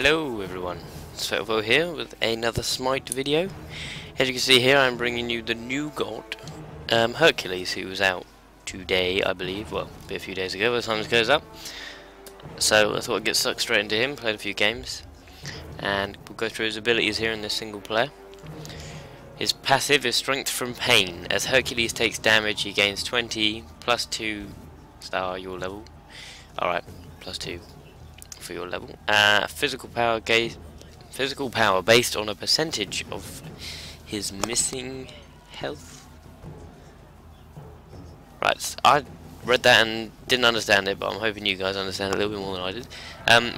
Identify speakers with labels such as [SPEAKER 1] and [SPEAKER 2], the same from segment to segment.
[SPEAKER 1] Hello everyone, it's Fatalfoe here with another Smite video. As you can see here, I'm bringing you the new god, Hercules, who was out today, I believe, well, a few days ago by the time this goes up. So I thought I'd get stuck straight into him, played a few games, and we'll go through his abilities here in this single player. His passive is Strength from Pain. As Hercules takes damage, he gains 20 plus 2 star your level. Alright, plus 2 for your level. Physical power based on a percentage of his missing health. Right, I read that and didn't understand it, but I'm hoping you guys understand it a little bit more than I did.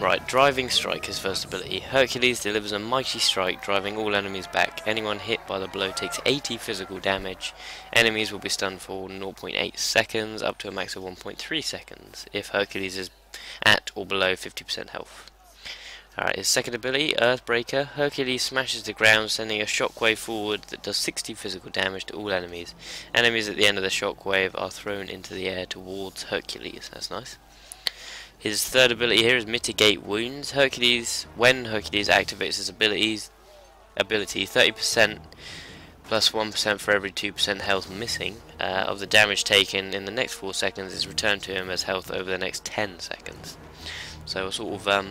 [SPEAKER 1] Right, Driving Strike, his first ability. Hercules delivers a mighty strike, driving all enemies back. Anyone hit by the blow takes 80 physical damage. Enemies will be stunned for 0.8 seconds, up to a max of 1.3 seconds, if Hercules is at or below 50% health. Alright, his second ability, Earthbreaker. Hercules smashes the ground, sending a shockwave forward that does 60 physical damage to all enemies. Enemies at the end of the shockwave are thrown into the air towards Hercules. That's nice. His third ability here is Mitigate Wounds. When Hercules activates his ability, 30% plus 1% for every 2% health missing of the damage taken in the next 4 seconds is returned to him as health over the next 10 seconds. So a sort of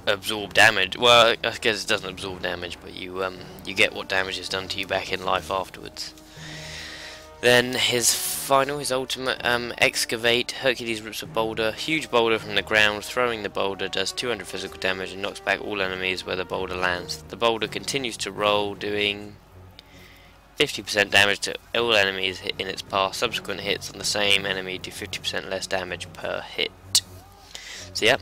[SPEAKER 1] absorb damage. Well, I guess it doesn't absorb damage, but you get what damage is done to you back in life afterwards. Then his ultimate, Excavate. Hercules rips a huge boulder from the ground. Throwing the boulder does 200 physical damage and knocks back all enemies where the boulder lands. The boulder continues to roll, doing 50% damage to all enemies in its path. Subsequent hits on the same enemy do 50% less damage per hit. So yeah,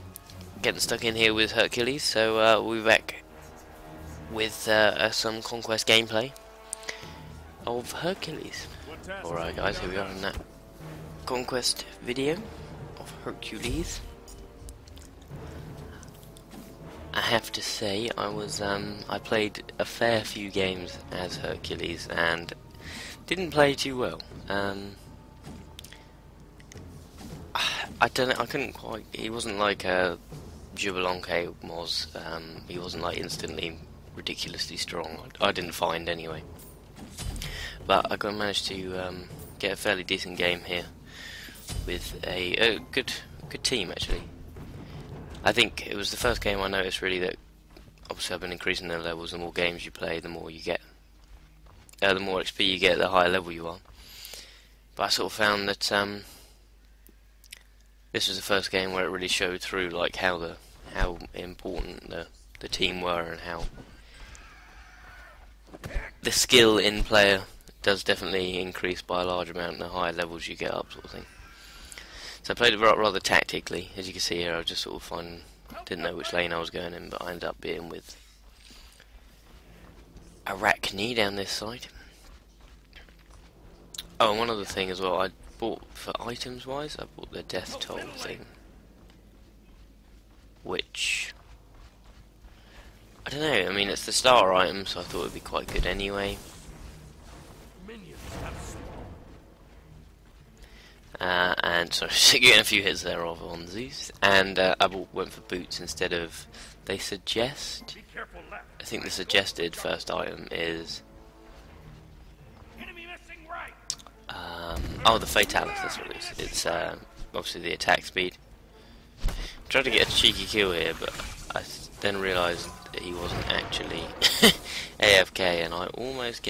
[SPEAKER 1] getting stuck in here with Hercules. So we'll be back with some Conquest gameplay of Hercules. Alright guys, here we are in that Conquest video of Hercules. I have to say, I played a fair few games as Hercules and didn't play too well. I couldn't quite, he wasn't like Jubilanque was, he wasn't like instantly ridiculously strong, I didn't find anyway. But I managed to get a fairly decent game here with a good team actually. I think it was the first game I noticed really that obviously I've been increasing the levels. The more games you play, the more you get, the more XP you get, the higher level you are. But I sort of found that this was the first game where it really showed through, like how important the team were and how the skill in player does definitely increase by a large amount the higher levels you get up, sort of thing. So I played it rather tactically. As you can see here, I just sort of didn't know which lane I was going in, but I ended up being with Arachne down this side. Oh, and one other thing as well, I bought, for items wise, I bought the death toll thing, which, I don't know, I mean it's the starter item, so I thought it would be quite good anyway. And sorry, getting a few hits there on Zeus, and I went for boots instead of. I think the suggested first item is oh, the Fatalfoe. That's what it is. It's obviously the attack speed. I tried to get a cheeky kill here, but I then realised that he wasn't actually AFK, and I almost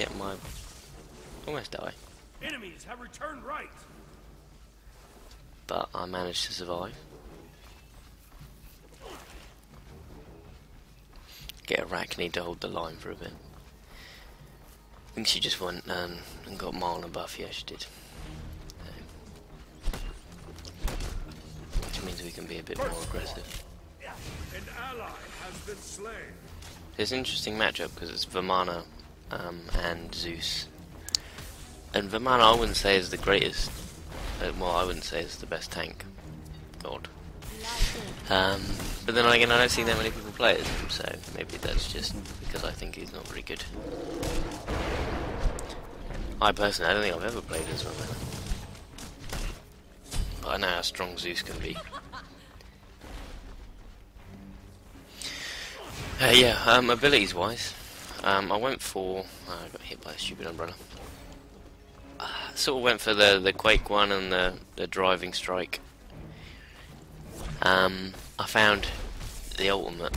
[SPEAKER 1] die.
[SPEAKER 2] Enemies have returned right.
[SPEAKER 1] But I managed to survive. Get Arachne to hold the line for a bit. I think she just went and got Mana buff. Yeah, she did. Which means we can be a bit more aggressive.
[SPEAKER 2] An ally has been slain.
[SPEAKER 1] It's an interesting matchup because it's Vamana and Zeus. And Vamana I wouldn't say is the greatest. Well, I wouldn't say it's the best tank god. But then again, I don't see that many people play as him, so maybe that's just because I think he's not very good. I personally, I don't think I've ever played as Vamana. But I know how strong Zeus can be. Yeah, abilities wise, I went for. I got hit by a stupid umbrella. Sort of went for the Quake one and the driving strike. I found the ultimate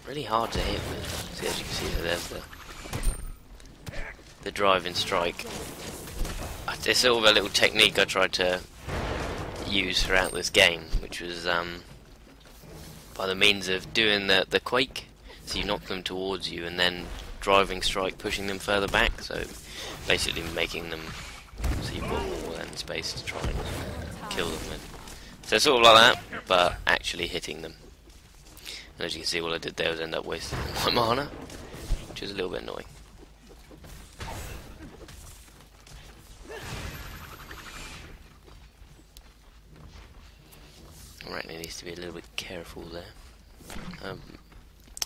[SPEAKER 1] really hard to hit with. See, as you can see, there's the driving strike. It's sort of a little technique I tried to use throughout this game, which was by the means of doing the Quake. So you knock them towards you and then driving strike pushing them further back, so basically making them so you've got all that space to try and kill them with. So it's sort of like that, but actually hitting them. And as you can see, all I did there was end up wasting my mana, which is a little bit annoying. Arachne needs to be a little bit careful there.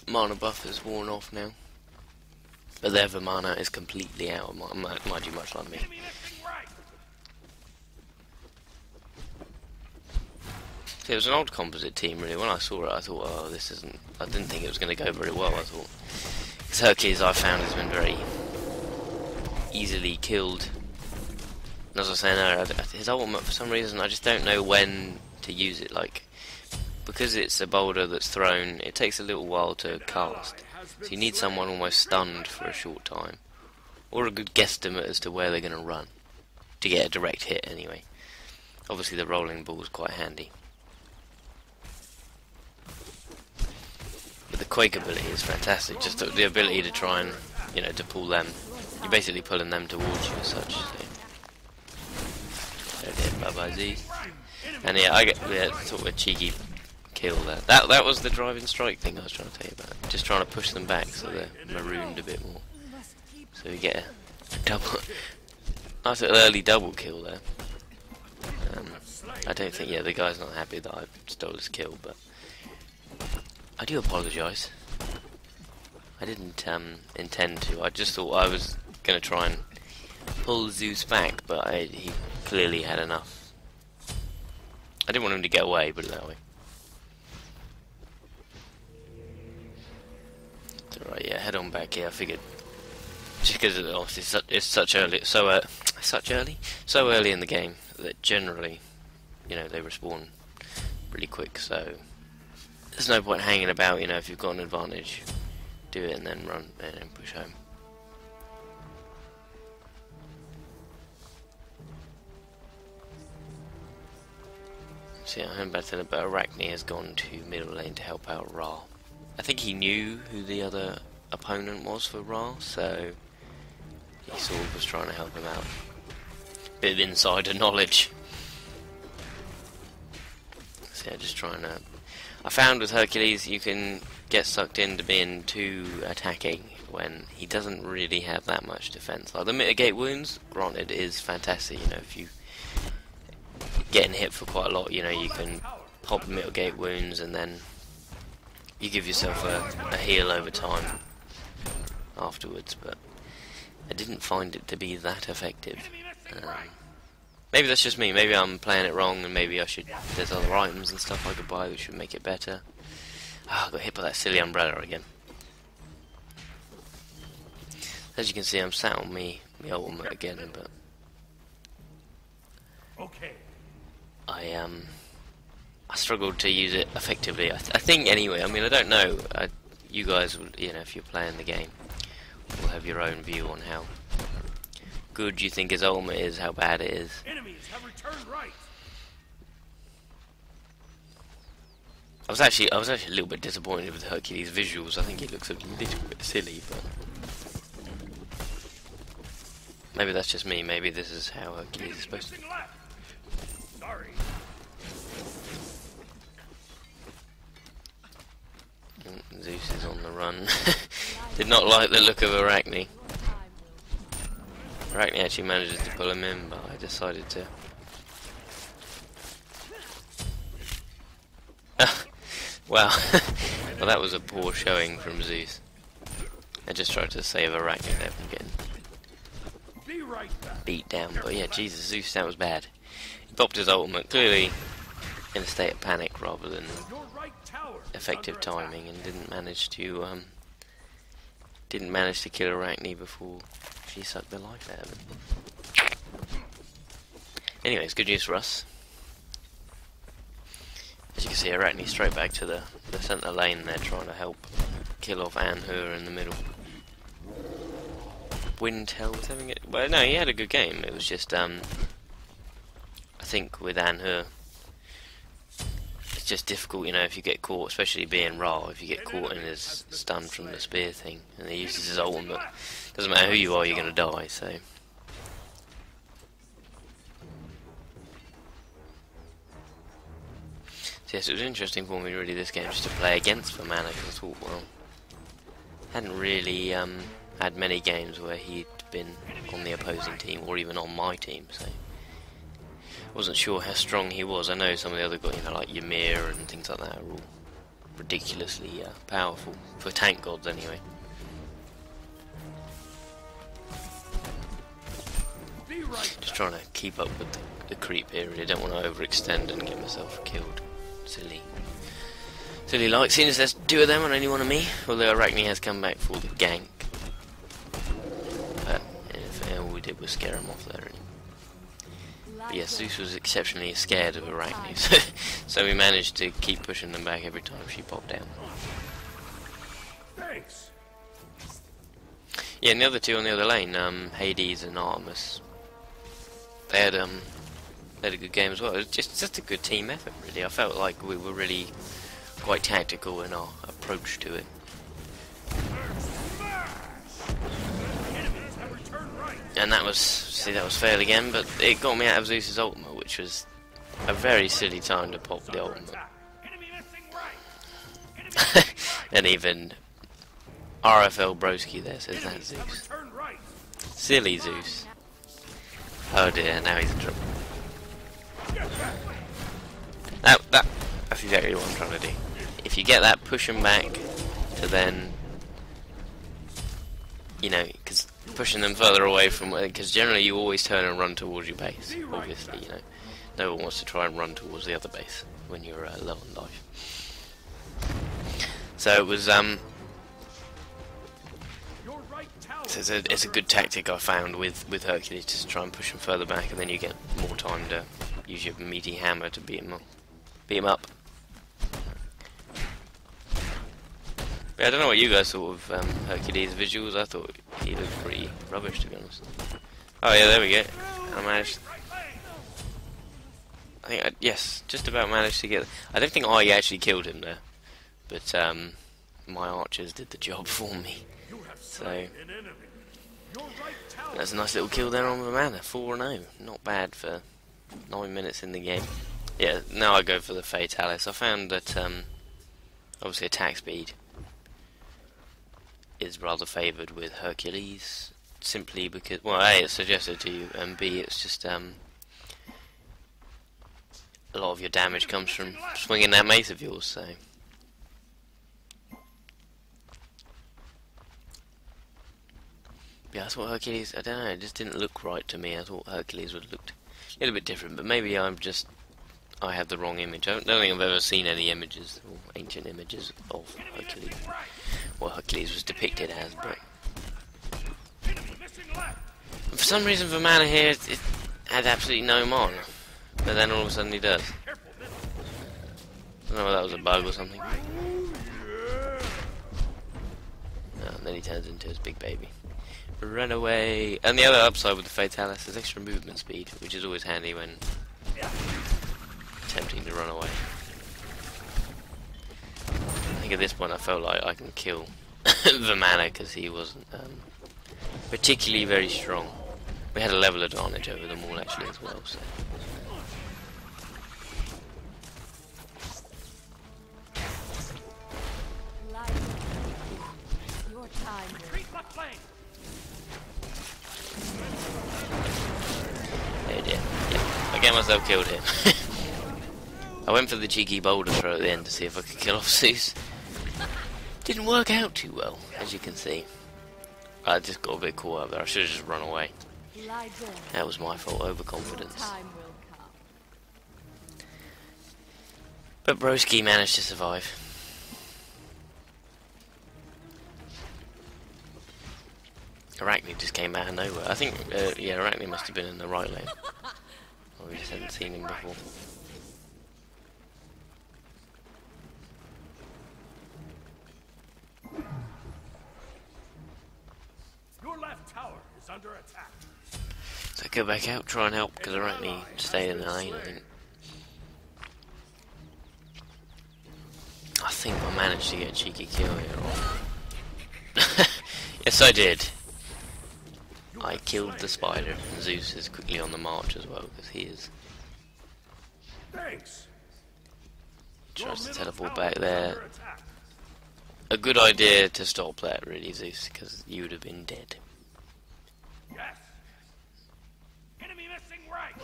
[SPEAKER 1] Mana buff is worn off now, but their mana is completely out of mind you, much like me. See, it was an old composite team really. When I saw it, I thought, oh, this isn't. I didn't think it was going to go very well. I thought, because Hercules, I found, has been very easily killed. And as I was saying earlier, his ultimate, for some reason, I just don't know when to use it. Like, because it's a boulder that's thrown, it takes a little while to cast. So you need someone almost stunned for a short time, or a good guesstimate as to where they're going to run to get a direct hit. Anyway, obviously the rolling ball is quite handy. But the Quake ability is fantastic. Just the ability to try and, you know, to pull them. You're basically pulling them towards you as such. So. Bye-bye, Z. And yeah, I get sort of a cheeky kill there. That was the driving strike thing I was trying to tell you about. Just trying to push them back so they're marooned a bit more. So we get a double, nice little early double kill there. I don't think, yeah, the guy's not happy that I stole his kill, but I do apologise. I didn't intend to. I just thought I was going to try and pull Zeus back, but he clearly had enough. I didn't want him to get away, put it that way. Alright, yeah, head on back here. I figured, just because obviously it's such early in the game that generally, you know, they respawn really quick. So there's no point hanging about. You know, if you've got an advantage, do it and then run and then push home. So yeah, I'm back to the, but Arachne has gone to middle lane to help out Ra. I think he knew who the other opponent was for Ra, so he sort of was trying to help him out. Bit of insider knowledge. So yeah, just trying to. I found with Hercules you can get sucked into being too attacking when he doesn't really have that much defense. Like the mitigate wounds, granted, is fantastic. You know, if you getting hit for quite a lot, you know, you can pop mitigate wounds and then you give yourself a heal over time afterwards, but I didn't find it to be that effective. Maybe that's just me, maybe I'm playing it wrong and maybe I should, there's other items and stuff I could buy which should make it better. Ah, I got hit by that silly umbrella again. As you can see, I'm sat on me ultimate again, but I struggled to use it effectively. I think anyway. I mean, I don't know. You guys, you know, if you're playing the game, will have your own view on how good you think his ultimate is, how bad it is.
[SPEAKER 2] Enemies have returned right.
[SPEAKER 1] I was actually a little bit disappointed with Hercules' visuals. I think he looks a little bit silly, but maybe that's just me. Maybe this is how Hercules is supposed to.
[SPEAKER 2] Sorry.
[SPEAKER 1] Zeus is on the run. Did not like the look of Arachne. Arachne actually manages to pull him in, but I decided to. Wow. Well, that was a poor showing from Zeus. I just tried to save Arachne there from getting beat down, but yeah, Jesus, Zeus, that was bad. He popped his ultimate. Clearly, in a state of panic rather than
[SPEAKER 2] Your right tower is
[SPEAKER 1] effective
[SPEAKER 2] under attack.
[SPEAKER 1] timing, and didn't manage to kill Arachne before she sucked the life out of him. Anyways, good news for us. As you can see, Arachne straight back to the centre lane there, trying to help kill off Anhur in the middle. Windhell was having it. Well, no, he had a good game. It was just, I think with Anhur, it's just difficult, you know, if you get caught, especially being Ra, if you get caught in his stun from the spear thing, and he uses his ultimate. Doesn't matter who you are, you're going to die, so. Yes, it was interesting for me really this game just to play against Vamana, because I thought, well, hadn't really had many games where he'd been on the opposing team or even on my team, so wasn't sure how strong he was. I know some of the other guys, you know, like Ymir and things like that, are all ridiculously powerful for tank gods anyway. Just trying to keep up with the creep here. Really don't want to overextend and get myself killed. Silly like, seeing as there's two of them and only one of me, although Arachne has come back for the gank. But all we did was scare him off there. Really. But yes, Zeus was exceptionally scared of Arachne, so we managed to keep pushing them back every time she popped down.
[SPEAKER 2] Thanks.
[SPEAKER 1] Yeah, and the other two on the other lane, Hades and Artemis, they had a good game as well. It was just a good team effort, really. I felt like we were really quite tactical in our approach to it. And that was fail again, but it got me out of Zeus's ultimate, which was a very silly time to pop the ultimate. And even RFL Broski there says that's Zeus. Silly Zeus. Oh dear, now he's in trouble. That's exactly what I'm trying to do. If you get that, push him back to then, you know, because pushing them further away from, because generally you always turn and run towards your base, obviously, you know. No one wants to try and run towards the other base when you're low on life. So it was, it's a good tactic I found with Hercules, to try and push him further back, and then you get more time to use your meaty hammer to beat him up. But I don't know what you guys thought of Hercules' visuals. I thought he looked pretty rubbish, to be honest. Oh yeah, there we go. I managed. Yes, just about managed to get. I don't think I actually killed him there, but my archers did the job for me. So that's a nice little kill there on the mana. 4-0, not bad for 9 minutes in the game. Yeah, now I go for the Fatalis. I found that obviously attack speed is rather favoured with Hercules, simply because, well, A, it's suggested to you, and B, it's just a lot of your damage comes from swinging that mace of yours, so. Yeah, that's what Hercules, I don't know, it just didn't look right to me. I thought Hercules would have looked a little bit different, but maybe I have the wrong image. I don't think I've ever seen any images, or ancient images of Hercules, what Hercules was depicted as, but for some reason Vamana here, it had absolutely no mana, but then all of a sudden he does. I don't know whether that was a bug or something. And then he turns into his big baby. Run away! And the other upside with the Fatalis is extra movement speed, which is always handy when attempting to run away. I think at this point I felt like I can kill Vamana because he wasn't particularly very strong. We had a level advantage over them all actually as well, so. Oh dear. Yeah, I get myself killed here. I went for the cheeky boulder throw at the end to see if I could kill off Zeus. Didn't work out too well, as you can see. I just got a bit caught up there. I should have just run away. That was my fault, overconfidence. But Broski managed to survive. Arachne just came out of nowhere. I think, yeah, Arachne must have been in the right lane. Or we just hadn't seen him before.
[SPEAKER 2] Your left tower is under attack.
[SPEAKER 1] So go back out, try and help, because Arachne stayed in the lane, I think. I think I managed to get a cheeky kill here. Yes, I did. I killed the spider, and Zeus is quickly on the march as well, because he is.
[SPEAKER 2] Thanks.
[SPEAKER 1] Tries to teleport back there. A good idea to stop that, really, Zeus, because you would have been dead.
[SPEAKER 2] Yes. Enemy missing right.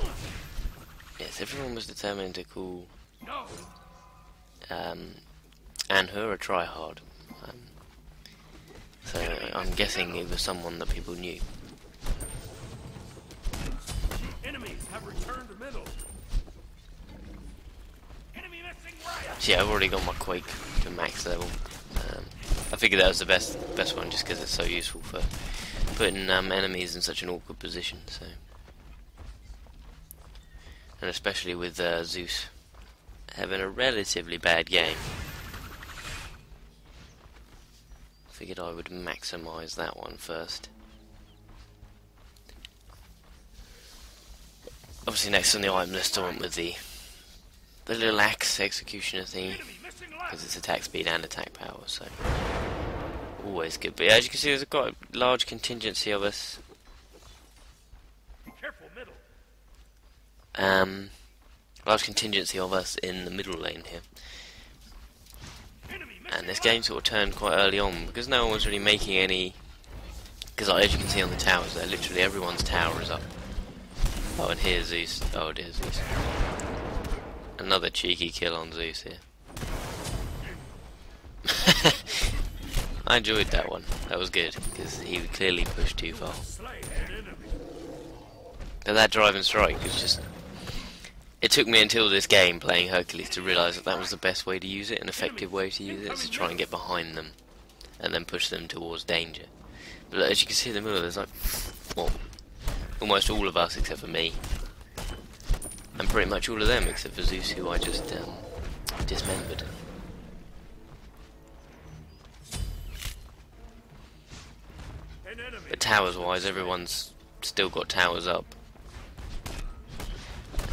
[SPEAKER 1] Yes, everyone was determined to call
[SPEAKER 2] No.
[SPEAKER 1] and her a tryhard. So I'm guessing it was someone that people knew.
[SPEAKER 2] Enemies have returned to middle. Enemy missing right.
[SPEAKER 1] So yeah, I've already got my Quake to max level. I figured that was the best one just because it's so useful for putting enemies in such an awkward position. So, and especially with Zeus having a relatively bad game, figured I would maximise that one first. Obviously next on the item list I went with the little axe executioner thingy, because it's attack speed and attack power, so always good. But yeah, as you can see, there's quite a large contingency of us.
[SPEAKER 2] Be careful, middle.
[SPEAKER 1] Large contingency of us in the middle lane here. And this game sort of turned quite early on, because no one was really making any... Because like, as you can see on the towers there, literally everyone's tower is up. Oh, and here's Zeus. Oh, dear Zeus. Another cheeky kill on Zeus here. I enjoyed that one. That was good, because he clearly pushed too far. But that driving strike was just... It took me until this game, playing Hercules, to realise that that was the best way to use it, an effective way to use it, to try and get behind them, and then push them towards danger. But as you can see in the middle, there's like, well, almost all of us except for me, and pretty much all of them except for Zeus, who I just dismembered. But towers-wise, everyone's still got towers up.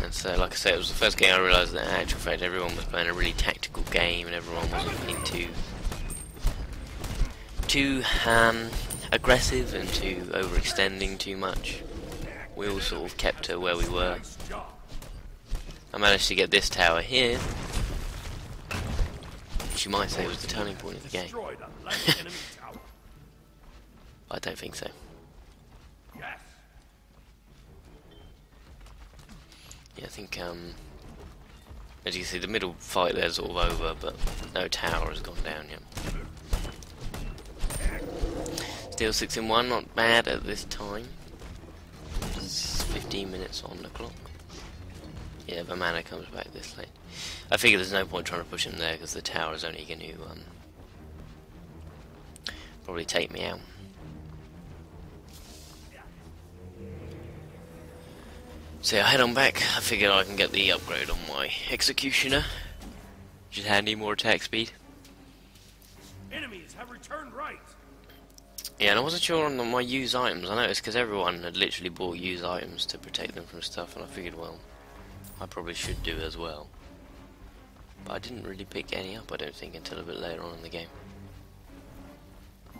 [SPEAKER 1] And so, like I say, it was the first game I realised that in actual fact everyone was playing a really tactical game and everyone wasn't being too aggressive and too overextending too much. We all sort of kept to where we were. I managed to get this tower here, which you might say was the turning point of the game. I don't think so. Yeah, I think, as you can see, the middle fight there's sort of over, but no tower has gone down yet. Still 6 in 1, not bad at this time. It's 15 minutes on the clock. Yeah, the mana comes back this lane. I figure there's no point trying to push him there, because the tower is only going to probably take me out. So yeah, I head on back. I figured I can get the upgrade on my executioner, which is handy, more attack speed.
[SPEAKER 2] Enemies have returned right.
[SPEAKER 1] Yeah, and I wasn't sure on my use items. I noticed because everyone had literally bought use items to protect them from stuff, and I figured, well, I probably should do as well. But I didn't really pick any up, I don't think, until a bit later on in the game.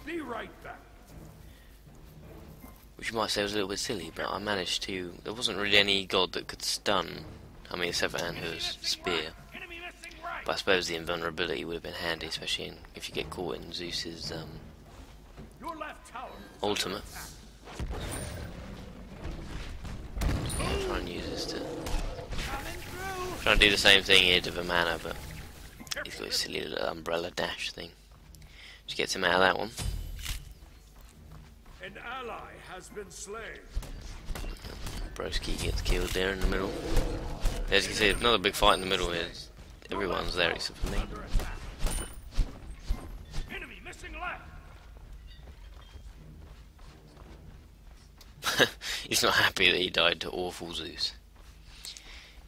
[SPEAKER 2] Be right back.
[SPEAKER 1] Which you might say was a little bit silly, but I managed to... There wasn't really any god that could stun. I mean, except for Anhur's spear. But I suppose the invulnerability would have been handy, especially if you get caught in Zeus's ultimate. Yeah, try and use this to... Try and do the same thing here to the mana, but he's got his silly little umbrella dash thing. Which gets him out of that one.
[SPEAKER 2] An ally has been slain.
[SPEAKER 1] Broski gets killed there in the middle. As you can see, another big fight in the middle here. Everyone's there except for me.
[SPEAKER 2] Under attack. Enemy missing left.
[SPEAKER 1] He's not happy that he died to awful Zeus.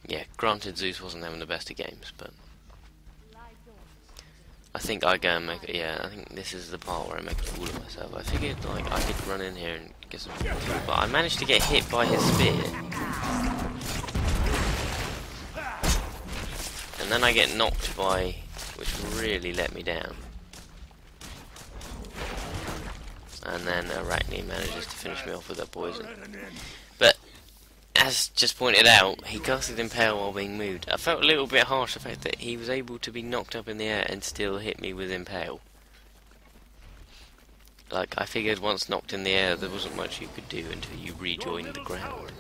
[SPEAKER 1] Yeah, granted Zeus wasn't having the best of games, but I think I go and make it. Yeah, I think this is the part where I make a fool of myself. I figured like I could run in here and get some kill, but I managed to get hit by his spear, and then I get knocked by, which really let me down. And then Arachne manages to finish me off with that poison. But as just pointed out, he casted Impale while being moved. I felt a little bit harsh the fact that he was able to be knocked up in the air and still hit me with Impale. Like, I figured once knocked in the air there wasn't much you could do until you rejoined the ground.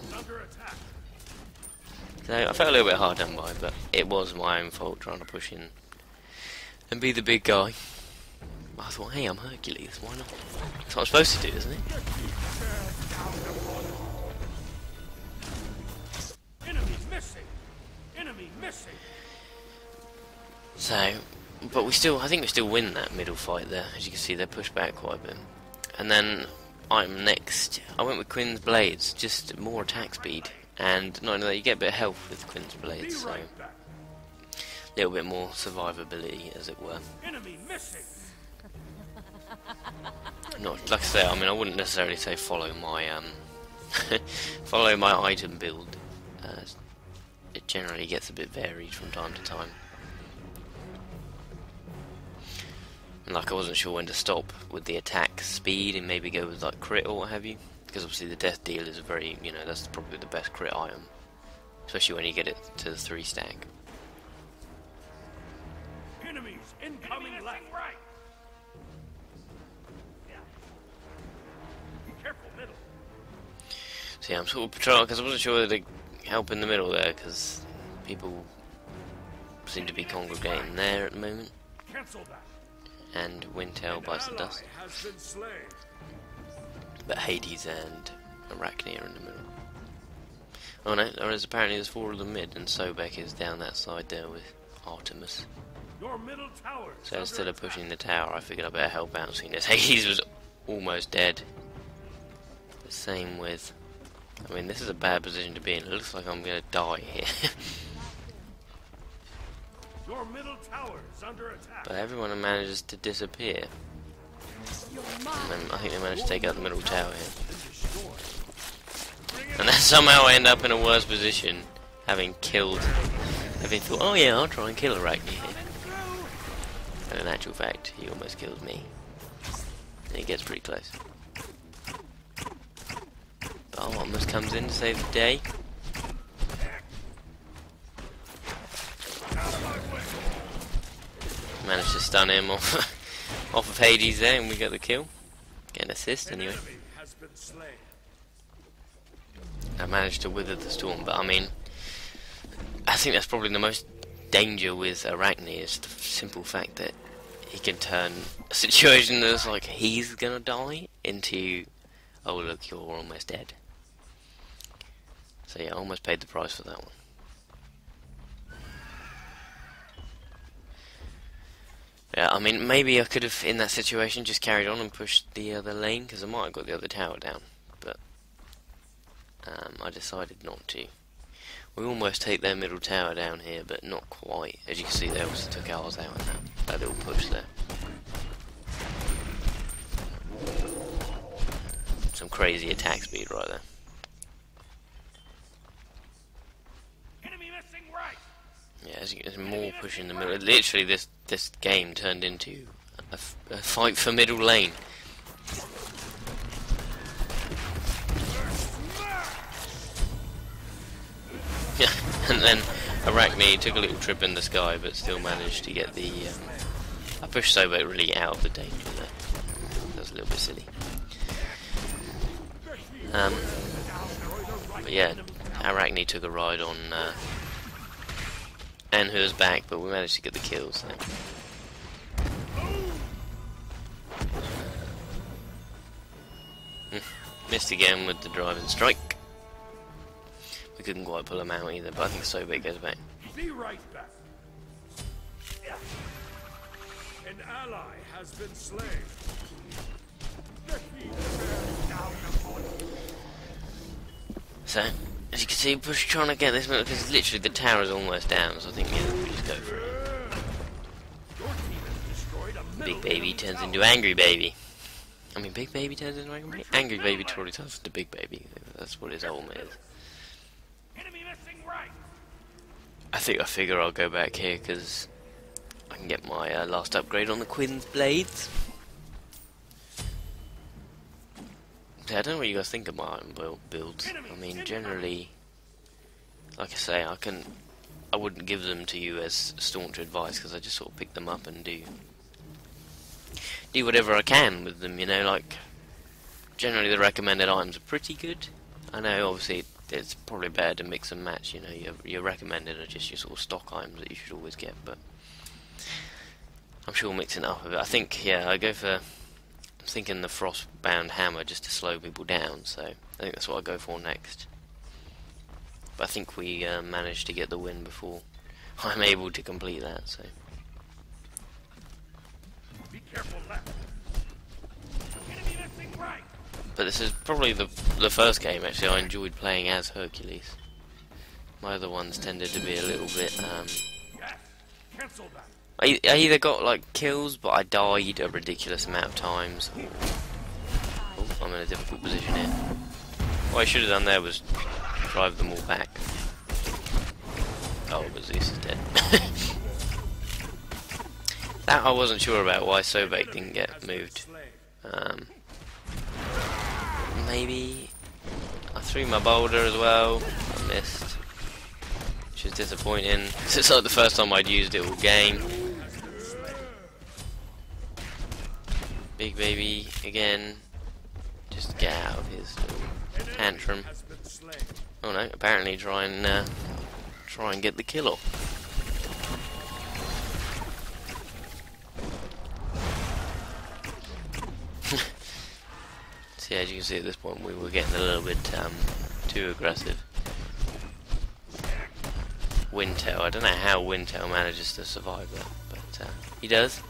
[SPEAKER 1] So I felt a little bit hard done by, but it was my own fault trying to push in and be the big guy. I thought, hey, I'm Hercules, why not? That's what I'm supposed to do, isn't it?
[SPEAKER 2] Enemy missing. Enemy missing.
[SPEAKER 1] So, but I think we still win that middle fight there. As you can see, they're pushed back quite a bit. And then I'm next. I went with Quinn's Blades, just more attack speed. And not only that, you get a bit of health with Quinn's Blades, so a little bit more survivability, as it were.
[SPEAKER 2] Enemy missing.
[SPEAKER 1] Not like I say. I mean, I wouldn't necessarily say follow my follow my item build. It generally gets a bit varied from time to time. And like I wasn't sure when to stop with the attack speed and maybe go with like crit or what have you, because obviously the death deal is a very, that's probably the best crit item, especially when you get it to the 3 stack.
[SPEAKER 2] Enemies incoming left. Right. Careful middle.
[SPEAKER 1] So yeah, I'm sort of patrolling because I wasn't sure whether to help in the middle there because people seem to be congregating there at the moment.
[SPEAKER 2] Cancel that.
[SPEAKER 1] And Wintel bites the dust.
[SPEAKER 2] Has been slain.
[SPEAKER 1] But Hades and Arachne are in the middle. Oh no, apparently there's 4 of them mid, and Sobek is down that side there with Artemis.
[SPEAKER 2] Your middle tower.
[SPEAKER 1] So instead of pushing the tower, I figured I better help out, seeing as Hades was almost dead. The same with... I mean, this is a bad position to be in. It looks like I'm going to die here.
[SPEAKER 2] Your middle tower is under attack.
[SPEAKER 1] But everyone manages to disappear. And I think they managed to take out the middle tower here. And then somehow I end up in a worse position, having thought, oh yeah, I'll try and kill Arachne here. And in actual fact, he almost killed me. And he gets pretty close. But Artemis comes in to save the day. Managed to stun him off of Hades there, and we got the kill. Get an assist anyway. I managed to wither the storm, but I mean, I think that's probably the most danger with Arachne, is the simple fact that he can turn a situation that's like he's gonna die into, oh look, you're almost dead. So yeah, I almost paid the price for that one. Yeah, I mean, maybe I could have, in that situation, just carried on and pushed the other lane, because I might have got the other tower down, but I decided not to. We almost take their middle tower down here, but not quite. As you can see, they also took ours out in that little push there. Some crazy attack speed right there. Yeah, there's more push in the middle. Literally, this game turned into a fight for middle lane. Yeah, and then Arachne took a little trip in the sky, but still managed to get the. I pushed Sobek really out of the danger there. That was a little bit silly. But yeah, Arachne took a ride on. And who was back, but we managed to get the kills. Missed again with the driving strike. We couldn't quite pull him out either, but I think Sobek goes back.
[SPEAKER 2] Be right back. An ally has been slain. The heat bears down upon you.
[SPEAKER 1] So, as you can see, we're trying to get this middle because literally the tower is almost down. So I think yeah, we just go for it.
[SPEAKER 2] Your team has destroyed a middle
[SPEAKER 1] Big baby
[SPEAKER 2] enemy
[SPEAKER 1] turns
[SPEAKER 2] tower.
[SPEAKER 1] into angry baby. I mean, big baby turns into angry baby. Angry baby totally turns into big baby. That's what his ultimate is.
[SPEAKER 2] Enemy missing right.
[SPEAKER 1] I figure I'll go back here because I can get my last upgrade on the Quinn's blades. So I don't know what you guys think of my item builds. I mean, generally, like I say, I wouldn't give them to you as staunch advice because I just sort of pick them up and do whatever I can with them. You know, like generally the recommended items are pretty good. I know, obviously, it's probably better to mix and match. You know, your recommended are just your sort of stock items that you should always get, but I'm sure mixing it up a bit. I think, yeah, I'm thinking the Frostbound Hammer just to slow people down, so I think that's what I'll go for next. But I think we managed to get the win before I'm able to complete that, so.
[SPEAKER 2] Be careful left. Enemy missing right.
[SPEAKER 1] But this is probably the first game, actually, I enjoyed playing as Hercules. My other ones tended to be a little bit,
[SPEAKER 2] Yes. Cancel that.
[SPEAKER 1] I either got like kills, but I died a ridiculous amount of times. Oh, I'm in a difficult position here. What I should have done there was drive them all back. Oh, but Zeus is dead. That I wasn't sure about why Sobek didn't get moved. Maybe I threw my boulder as well. I missed, which is disappointing. It's like the first time I'd used it all game. Big baby again. Just get out of his little tantrum. Oh no! Apparently try and get the kill off. See, as you can see at this point, we were getting a little bit too aggressive. Windtail. I don't know how Windtail manages to survive that, but he does.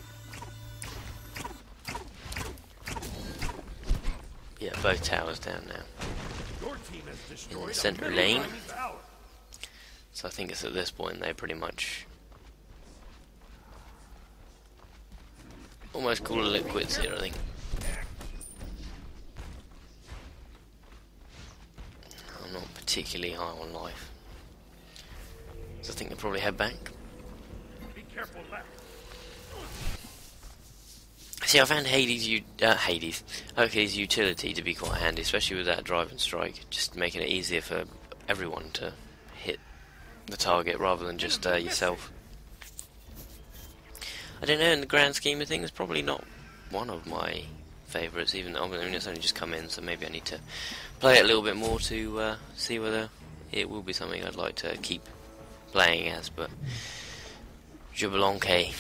[SPEAKER 1] Yeah, both towers down now.
[SPEAKER 2] Your team has destroyed
[SPEAKER 1] In the
[SPEAKER 2] a
[SPEAKER 1] center
[SPEAKER 2] middle
[SPEAKER 1] lane.
[SPEAKER 2] enemy tower.
[SPEAKER 1] So I think it's at this point they pretty much almost call it quits here, I think. I'm not particularly high on life, so I think I'll probably head back.
[SPEAKER 2] Be careful left.
[SPEAKER 1] See, I found Hercules' utility to be quite handy, especially with that drive and strike, just making it easier for everyone to hit the target rather than just yourself. I don't know, in the grand scheme of things, probably not one of my favourites, even though, I mean, it's only just come in, so maybe I need to play it a little bit more to see whether it will be something I'd like to keep playing as. But Jubilanque,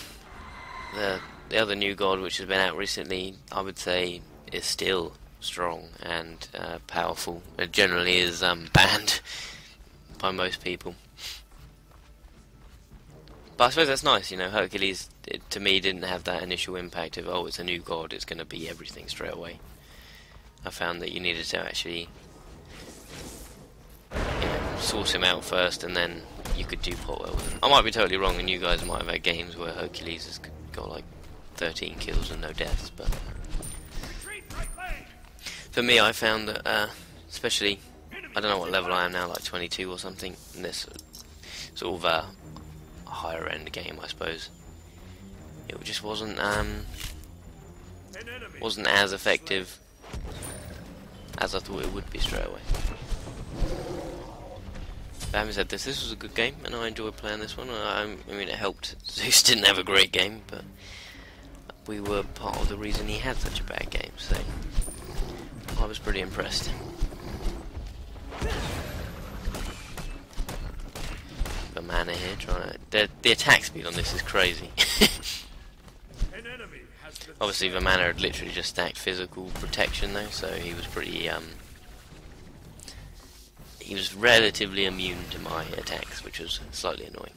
[SPEAKER 1] the other new god which has been out recently, I would say is still strong and powerful. It generally is banned by most people. But I suppose that's nice, you know, Hercules, to me, didn't have that initial impact of, oh, it's a new god, it's going to be everything straight away. I found that you needed to actually, you know, source him out first, and then you could do pot well with him. I might be totally wrong, and you guys might have had games where Hercules has got like 13 kills and no deaths, but for me, I found that, especially, I don't know what level I am now, like 22 or something, in this sort of a higher end game, I suppose, it just wasn't as effective as I thought it would be straight away. But having said this was a good game, and I enjoyed playing this one. I mean, it helped Zeus didn't have a great game, but we were part of the reason he had such a bad game, so I was pretty impressed. The mana here, trying to... The attack speed on this is crazy. Obviously, the mana had literally just stacked physical protection though, so he was pretty, he was relatively immune to my attacks, which was slightly annoying.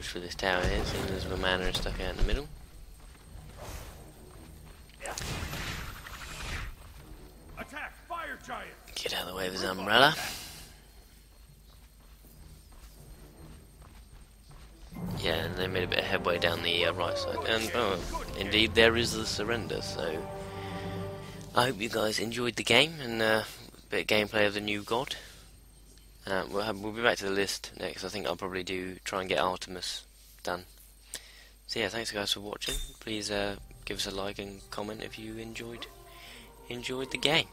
[SPEAKER 1] for this tower here, seeing there's a mana stuck out in the middle.
[SPEAKER 2] Attack, fire giant.
[SPEAKER 1] Get out of the way of his umbrella. Yeah, and they made a bit of headway down the right side. And, oh, indeed, there is the surrender, so... I hope you guys enjoyed the game, and a bit of gameplay of the new god. We'll be back to the list next. I think I'll probably try and get Artemis done. So yeah, thanks guys for watching. Please give us a like and comment if you enjoyed the game.